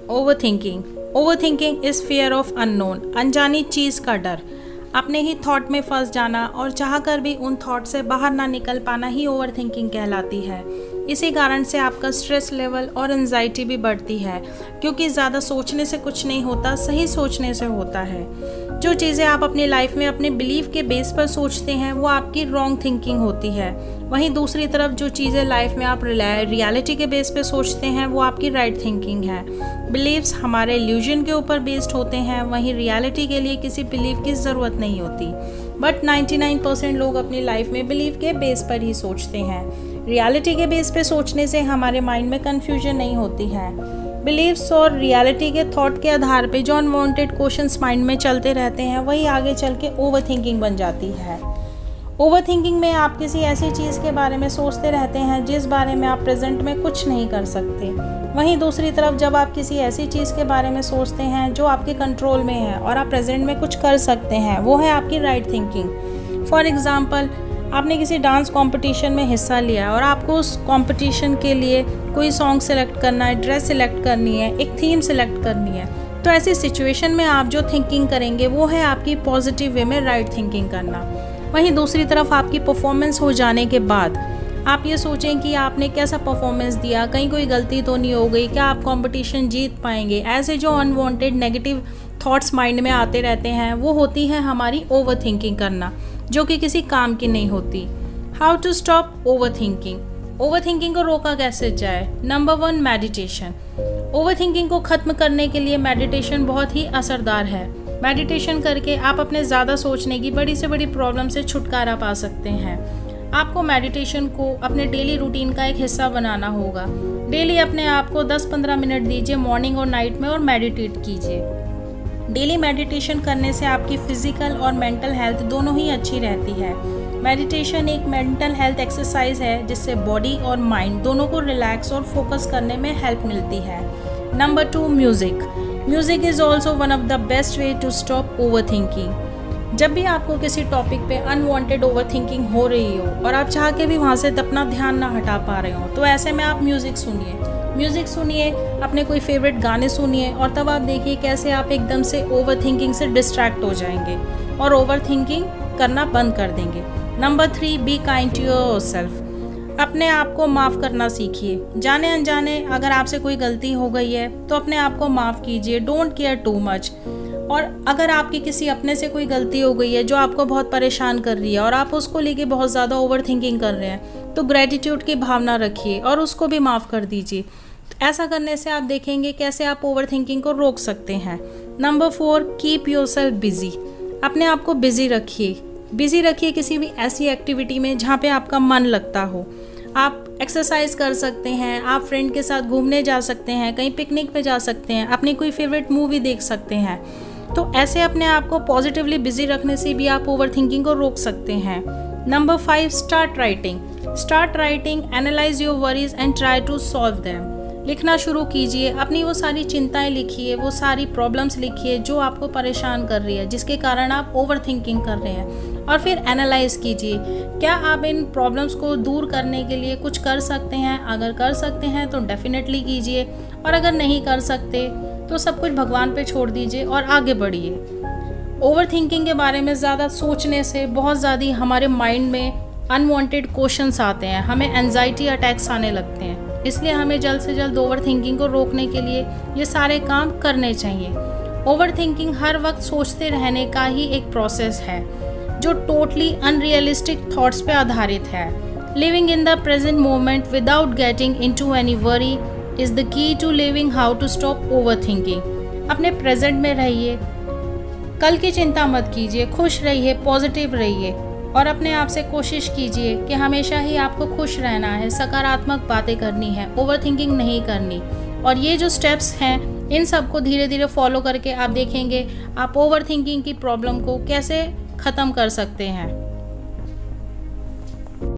Overthinking is fear of unknown, अनजानी चीज़ का डर। अपने ही थॉट में फंस जाना और चाहकर भी उन थॉट से बाहर ना निकल पाना ही ओवरथिंकिंग कहलाती है। इसी कारण से आपका स्ट्रेस लेवल और एंजाइटी भी बढ़ती है, क्योंकि ज़्यादा सोचने से कुछ नहीं होता, सही सोचने से होता है। जो चीज़ें आप अपनी लाइफ में अपने बिलीफ के बेस पर सोचते हैं वो आपकी रॉन्ग थिंकिंग होती है। वहीं दूसरी तरफ जो चीज़ें लाइफ में आप रियलिटी के बेस पे सोचते हैं वो आपकी राइट थिंकिंग है। बिलीव्स हमारे इल्यूजन के ऊपर बेस्ड होते हैं, वहीं रियलिटी के लिए किसी बिलीव की ज़रूरत नहीं होती। बट 99% लोग अपनी लाइफ में बिलीव के बेस पर ही सोचते हैं। रियलिटी के बेस पे सोचने से हमारे माइंड में कन्फ्यूजन नहीं होती है। बिलीव्स और रियलिटी के थॉट के आधार पे जो अनवांटेड क्वेश्चंस माइंड में चलते रहते हैं वही आगे चल के ओवरथिंकिंग बन जाती है। ओवरथिंकिंग में आप किसी ऐसी चीज़ के बारे में सोचते रहते हैं जिस बारे में आप प्रेजेंट में कुछ नहीं कर सकते। वहीं दूसरी तरफ जब आप किसी ऐसी चीज़ के बारे में सोचते हैं जो आपके कंट्रोल में है और आप प्रेजेंट में कुछ कर सकते हैं, वो है आपकी राइट थिंकिंग। फॉर एग्ज़ाम्पल, आपने किसी डांस कंपटीशन में हिस्सा लिया और आपको उस कंपटीशन के लिए कोई सॉन्ग सेलेक्ट करना है, ड्रेस सेलेक्ट करनी है, एक थीम सेलेक्ट करनी है। तो ऐसी सिचुएशन में आप जो थिंकिंग करेंगे वो है आपकी पॉजिटिव वे में राइट थिंकिंग करना। वहीं दूसरी तरफ आपकी परफॉर्मेंस हो जाने के बाद आप ये सोचें कि आपने कैसा परफॉर्मेंस दिया, कहीं कोई गलती तो नहीं हो गई, क्या आप कंपटीशन जीत पाएंगे। ऐसे जो अनवांटेड नेगेटिव थॉट्स माइंड में आते रहते हैं वो होती है हमारी ओवरथिंकिंग करना, जो कि किसी काम की नहीं होती। How to stop overthinking. Overthinking को रोका कैसे जाए। Number 1, meditation. ओवरथिंकिंग को ख़त्म करने के लिए मेडिटेशन बहुत ही असरदार है। मेडिटेशन करके आप अपने ज़्यादा सोचने की बड़ी से बड़ी प्रॉब्लम से छुटकारा पा सकते हैं। आपको मेडिटेशन को अपने डेली रूटीन का एक हिस्सा बनाना होगा। डेली अपने आप को 10-15 मिनट दीजिए मॉर्निंग और नाइट में और मेडिटेट कीजिए। डेली मेडिटेशन करने से आपकी फिजिकल और मेंटल हेल्थ दोनों ही अच्छी रहती है। मेडिटेशन एक मेंटल हेल्थ एक्सरसाइज है जिससे बॉडी और माइंड दोनों को रिलैक्स और फोकस करने में हेल्प मिलती है। Number 2, music. Music is also one of the best way to stop overthinking. जब भी आपको किसी टॉपिक पे अनवांटेड ओवरथिंकिंग हो रही हो और आप चाह के भी वहाँ से अपना ध्यान ना हटा पा रहे हो, तो ऐसे में आप म्यूज़िक सुनिए, अपने कोई फेवरेट गाने सुनिए और तब आप देखिए कैसे आप एकदम से ओवरथिंकिंग से डिस्ट्रैक्ट हो जाएंगे और ओवरथिंकिंग करना बंद कर देंगे। Number 3, be kind to yourself. अपने आप को माफ़ करना सीखिए। जाने अनजाने अगर आपसे कोई गलती हो गई है तो अपने आप को माफ़ कीजिए। Don't care too much. और अगर आपकी किसी अपने से कोई गलती हो गई है जो आपको बहुत परेशान कर रही है और आप उसको लेके बहुत ज़्यादा ओवरथिंकिंग कर रहे हैं, तो ग्रेटिट्यूड की भावना रखिए और उसको भी माफ़ कर दीजिए। ऐसा करने से आप देखेंगे कैसे आप ओवरथिंकिंग को रोक सकते हैं। Number 4, keep yourself busy. अपने आप को बिजी रखिए किसी भी ऐसी एक्टिविटी में जहाँ पे आपका मन लगता हो। आप एक्सरसाइज कर सकते हैं, आप फ्रेंड के साथ घूमने जा सकते हैं, कहीं पिकनिक पे जा सकते हैं, अपनी कोई फेवरेट मूवी देख सकते हैं। तो ऐसे अपने आप को पॉजिटिवली बिजी रखने से भी आप ओवरथिंकिंग को रोक सकते हैं। Number 5, start writing, analyse your worries and try to solve them. लिखना शुरू कीजिए, अपनी वो सारी चिंताएं लिखिए, वो सारी प्रॉब्लम्स लिखिए जो आपको परेशान कर रही है, जिसके कारण आप ओवरथिंकिंग कर रहे हैं, और फिर एनालाइज कीजिए क्या आप इन प्रॉब्लम्स को दूर करने के लिए कुछ कर सकते हैं। अगर कर सकते हैं तो डेफिनेटली कीजिए, और अगर नहीं कर सकते तो सब कुछ भगवान पे छोड़ दीजिए और आगे बढ़िए। ओवरथिंकिंग के बारे में ज़्यादा सोचने से बहुत ज़्यादा हमारे माइंड में अनवांटेड क्वेश्चंस आते हैं, हमें एंजाइटी अटैक्स आने लगते हैं। इसलिए हमें जल्द से जल्द ओवरथिंकिंग को रोकने के लिए ये सारे काम करने चाहिए। ओवरथिंकिंग हर वक्त सोचते रहने का ही एक प्रोसेस है जो टोटली अनरियलिस्टिक थॉट्स पे आधारित है। Living in the present moment without getting into any worry is the key to living how to stop overthinking. अपने प्रेजेंट में रहिए, कल की चिंता मत कीजिए, खुश रहिए, पॉजिटिव रहिए और अपने आप से कोशिश कीजिए कि हमेशा ही आपको खुश रहना है, सकारात्मक बातें करनी है, ओवरथिंकिंग नहीं करनी। और ये जो स्टेप्स हैं इन सब को धीरे धीरे फॉलो करके आप देखेंगे आप ओवरथिंकिंग की प्रॉब्लम को कैसे ख़त्म कर सकते हैं।